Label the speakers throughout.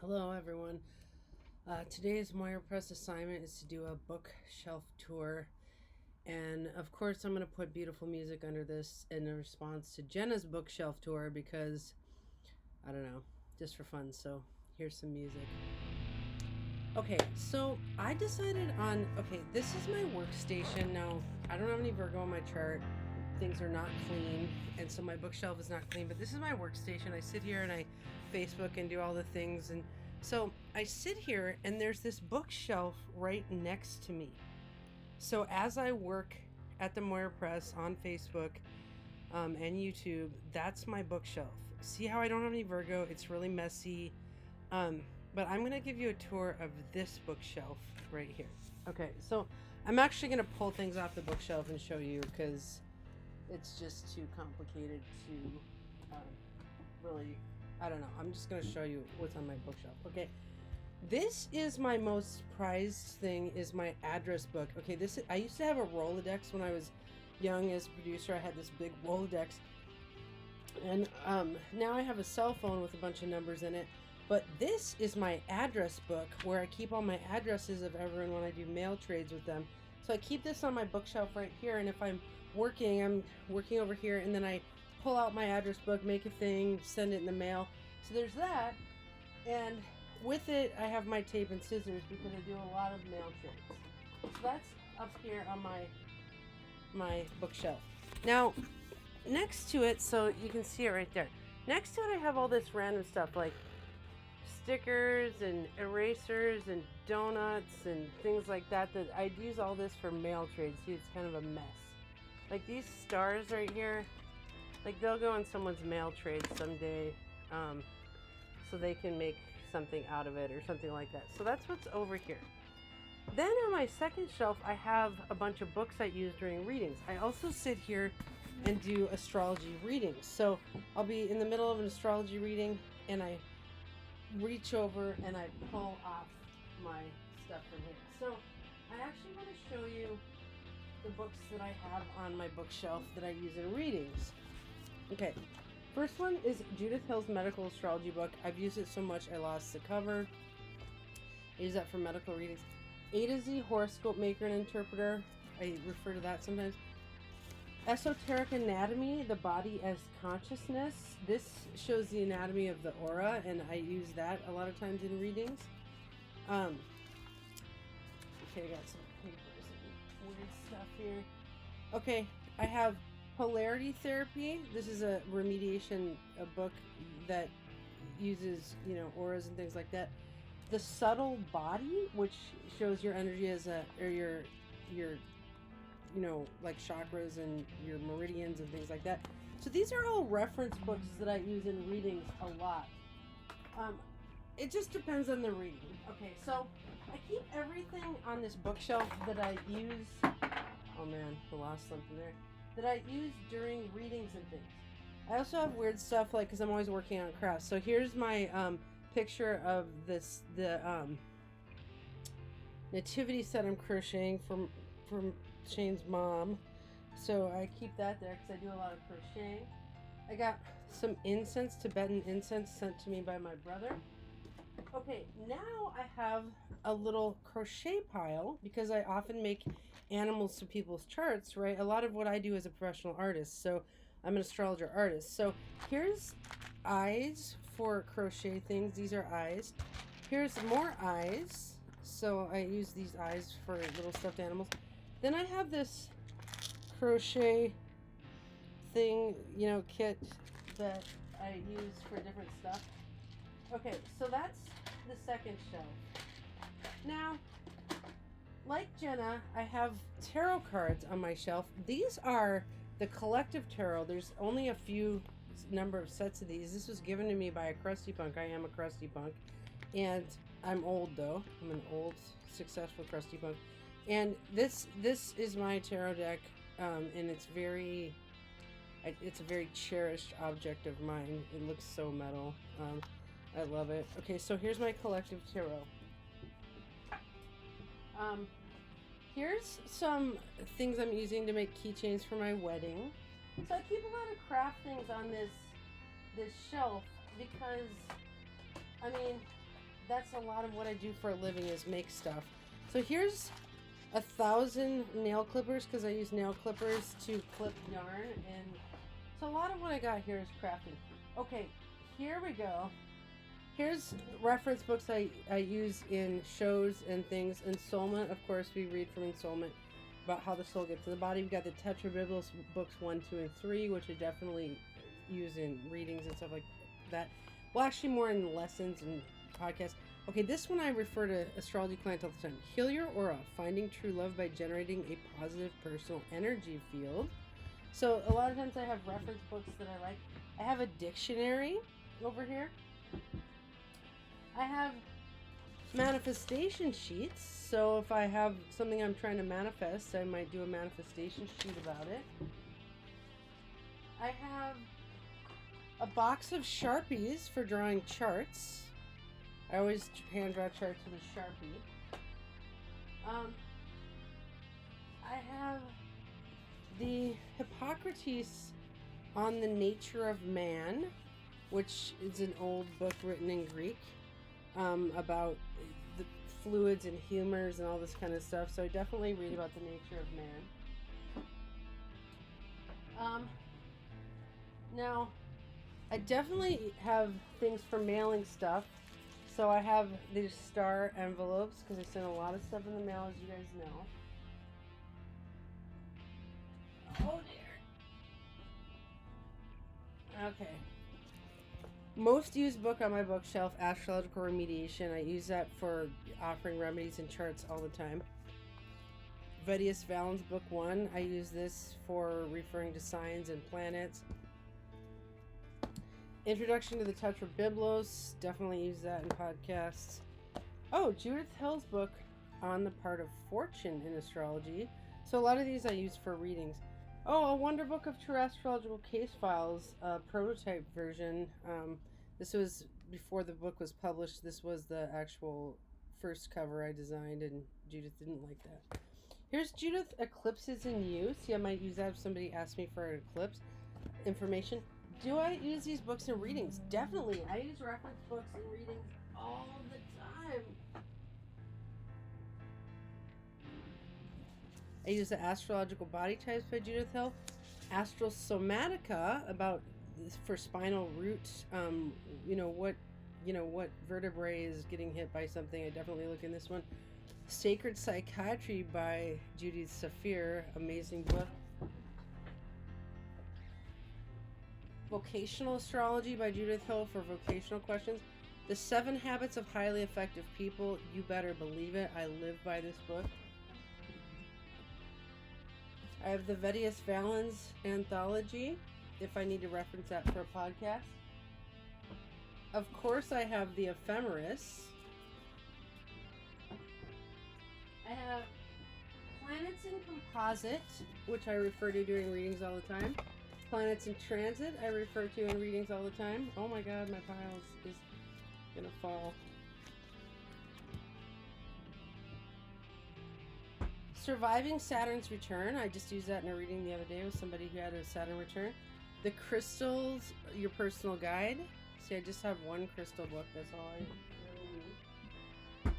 Speaker 1: Hello everyone. Today's Moira Press assignment is to do a bookshelf tour, and of course I'm going to put beautiful music under this in response to Jenna's bookshelf tour because, I don't know, just for fun. So here's some music. Okay, so I decided on, this is my workstation. Now, I don't have any Virgo on my chart. Things are not clean, and so my bookshelf is not clean, but this is my workstation. I sit here and I Facebook and do all the things, and so I sit here and there's this bookshelf right next to me. So as I work at the Moira Press on Facebook and YouTube, that's my bookshelf. See how I don't have any Virgo? It's really messy. But I'm going to give you a tour of this bookshelf right here. Okay, so I'm actually going to pull things off the bookshelf and show you because it's just too complicated to really, I don't know. I'm just going to show you what's on my bookshelf. Okay, this is my most prized thing, is my address book. Okay, I used to have a Rolodex when I was young as a producer. I had this big Rolodex. And now I have a cell phone with a bunch of numbers in it. But this is my address book where I keep all my addresses of everyone when I do mail trades with them. So I keep this on my bookshelf right here, and if I'm working over here, and then I pull out my address book, make a thing, send it in the mail. So there's that, and with it I have my tape and scissors because I do a lot of mail trades. So that's up here on my bookshelf. Now, next to it, so you can see it right there, next to it I have all this random stuff like stickers and erasers and donuts and things like that I use all this for mail trades. See, it's kind of a mess. Like these stars right here, like they'll go on someone's mail trade someday, so they can make something out of it or something like that. So that's what's over here. Then on my second shelf I have a bunch of books I use during readings. I also sit here and do astrology readings. So I'll be in the middle of an astrology reading and I reach over and I pull off my stuff from here. So I actually want to show you the books that I have on my bookshelf that I use in readings. Okay, first one is Judith Hill's medical astrology book. I've used it so much I lost the cover. I use that for medical readings. A to Z horoscope maker and interpreter. I refer to that sometimes. Esoteric Anatomy, the body as consciousness. This shows the anatomy of the aura, and I use that a lot of times in readings. Okay, I got some papers and weird stuff here. Okay, I have Polarity Therapy. This is a book that uses, auras and things like that. The Subtle Body, which shows your energy as your like chakras and your meridians and things like that. So these are all reference books that I use in readings a lot. It just depends on the reading. Okay, so I keep everything on this bookshelf that I use. Oh man, I lost something there. That I use during readings and things. I also have weird stuff, like, because I'm always working on crafts. So here's my picture of the nativity set I'm crocheting from Shane's mom. So I keep that there because I do a lot of crocheting. I got some incense, Tibetan incense, sent to me by my brother. Okay, now I have a little crochet pile because I often make animals to people's charts, right? A lot of what I do as a professional artist, so I'm an astrologer artist. So here's eyes for crochet things. These are eyes. Here's more eyes. So I use these eyes for little stuffed animals. Then I have this crochet thing, kit that I use for different stuff. Okay, so that's the second shelf. Now, like Jenna, I have tarot cards on my shelf. These are the collective tarot. There's only a few number of sets of these. This was given to me by a crusty punk. I am a crusty punk. And I'm old, though. I'm an old, successful crusty punk. And this is my tarot deck, and it's a very cherished object of mine. It looks so metal. I love it. Okay, so here's my collective tarot. Here's some things I'm using to make keychains for my wedding. So I keep a lot of craft things on this shelf because, I mean, that's a lot of what I do for a living is make stuff. So here's 1,000 nail clippers because I use nail clippers to clip yarn, and so a lot of what I got here is crafting. Okay, here we go. Here's reference books I use in shows and things. Ensoulment, of course, we read from Ensoulment about how the soul gets to the body. We've got the Tetrabiblos books 1, 2, and 3, which I definitely use in readings and stuff like that. Well, actually more in lessons and podcasts. Okay, this one I refer to astrology clients all the time. Heal your aura, finding true love by generating a positive personal energy field. So a lot of times I have reference books that I like. I have a dictionary over here. I have manifestation sheets. So if I have something I'm trying to manifest, I might do a manifestation sheet about it. I have a box of Sharpies for drawing charts. I always hand draw charts with a Sharpie. I have the Hippocrates on the Nature of Man, which is an old book written in Greek about the fluids and humors and all this kind of stuff. So I definitely read about the nature of man. Now, I definitely have things for mailing stuff. So I have these star envelopes because I send a lot of stuff in the mail, as you guys know. Oh dear. Okay. Most used book on my bookshelf, Astrological Remediation. I use that for offering remedies and charts all the time. Vedius Valens Book 1. I use this for referring to signs and planets. Introduction to the Tetrabiblos. Definitely use that in podcasts. Oh, Judith Hill's book on the part of fortune in astrology. So a lot of these I use for readings. Oh, A Wonder Book of True Astrological Case Files, prototype version. This was before the book was published. This was the actual first cover I designed, and Judith didn't like that. Here's Judith Eclipses in You. See, I might use that if somebody asks me for an eclipse information. Do I use these books in readings? Definitely. I use reference books in readings all the time. I use the Astrological Body Types by Judith Hill. Astrosomatica about for spinal root. What vertebrae is getting hit by something. I definitely look in this one. Sacred Psychiatry by Judy Saphir. Amazing book. Vocational Astrology by Judith Hill for vocational questions. The 7 Habits of Highly Effective People. You better believe it. I live by this book. I have the Vedius Valens anthology, if I need to reference that for a podcast. Of course, I have the Ephemeris. I have Planets in Composite, which I refer to during readings all the time. Planets in Transit, I refer to in readings all the time. Oh my god, my pile is gonna fall. Surviving Saturn's Return. I just used that in a reading the other day with somebody who had a Saturn return. The Crystals, Your Personal Guide. See, I just have one crystal book. That's all I really need.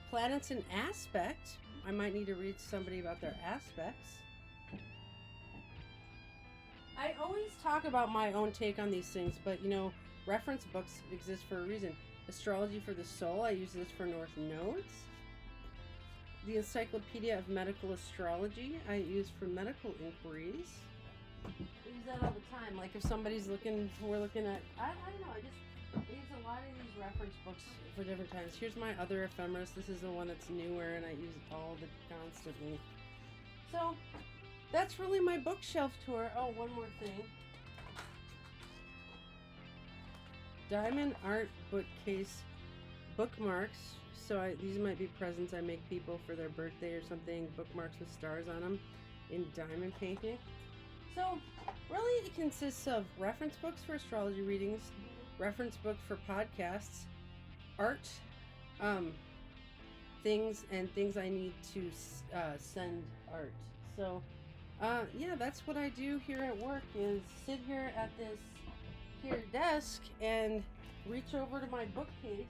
Speaker 1: Planets in Aspect. I might need to read to somebody about their aspects. I always talk about my own take on these things, but reference books exist for a reason. Astrology for the Soul. I use this for North Nodes. The Encyclopedia of Medical Astrology, I use for medical inquiries. I use that all the time. Like if somebody's we're looking at, I don't know, I use a lot of these reference books for different times. Here's my other ephemeris. This is the one that's newer, and I use it constantly. So that's really my bookshelf tour. Oh, one more thing. Diamond Art Bookcase bookmarks. So these might be presents I make people for their birthday or something. Bookmarks with stars on them in diamond painting. So really it consists of reference books for astrology readings, reference book for podcasts, art, things I need to send art. So yeah, that's what I do here at work, is sit here at this desk and reach over to my bookcase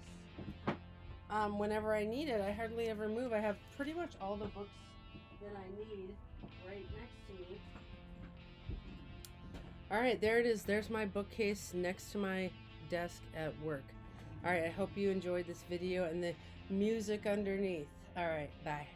Speaker 1: whenever I need it. I hardly ever move. I have pretty much all the books that I need right next to me. All right, there it is. There's my bookcase next to my desk at work. All right, I hope you enjoyed this video and the music underneath. All right, bye.